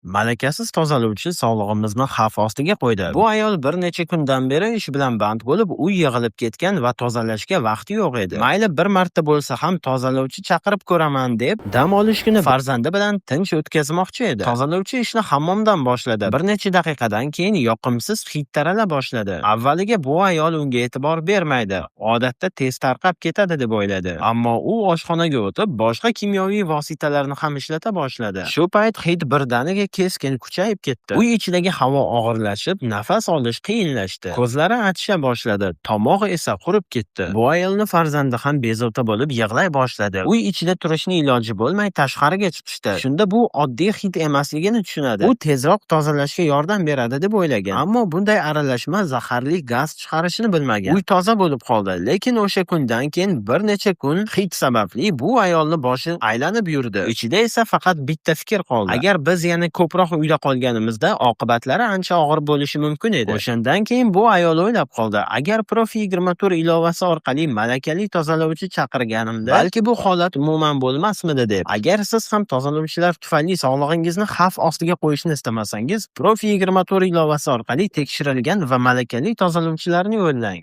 Malakasiz tozalovchi sog'lig'imizni xavf ostiga qo'ydi. Bu ayol bir necha kundan beri ish bilan band bo'lib, uy yig'ilib ketgan va tozalashga vaqti yo'q edi. Mayli bir marta bo'lsa ham tozalovchi chaqirib ko'raman deb, dam olish kuni farzandi bilan tinch o'tkazmoqchi edi. Tozalovchi ishni hammomdan boshladi. Bir necha daqiqadan keyin yoqimsiz hid tarala boshladi. Avvaliga bu ayol unga e'tibor bermaydi. Odatda tez tarqab ketadi deb o'yladi. Ammo u oshxonaga o'tib, boshqa kimyoviy vositalarni ham ishlata boshladi. Shu payt hid birdaniga keskin kuchayib ketdi. Uy ichidagi havo og'irlashib, nafas olish qiyinlashdi. Ko'zlari achisha boshladi, tomog'i esa qurib ketdi. Bu ayolni farzandi ham bezovta bo'lib yig'lay boshladi. Uy ichida turishni iloji bo'lmay tashqariga chiqishdi. Shunda bu oddiy hid emasligini tushunadi. U tezroq tozalashga yordam beradi deb o'ylagan. Ammo bunday aralashma zaharli gaz chiqarishini bilmagan. Uy toza bo'lib qoldi, lekin o'sha kundan keyin bir necha kun hid sababli bu ayolni boshi aylanib yurdi. Ichida esa faqat bitta fikr qoldi. Agar biz yana ko'proq uyda qolganimizda oqibatlari ancha og'ir bo'lishi mumkin edi. O'shandan keyin bu ayol o'ylab qoldi, agar Profi 24 ilovasi orqali malakali tozalovchi chaqirganimda, balki bu holat umuman bo'lmasmidi deb. Agar siz ham tozalovchilar tufayli sog'lig'ingizni xavf ostiga qo'yishni istamasangiz, Profi 24 ilovasi orqali tekshirilgan va malakali tozalovchilarni yo'llang.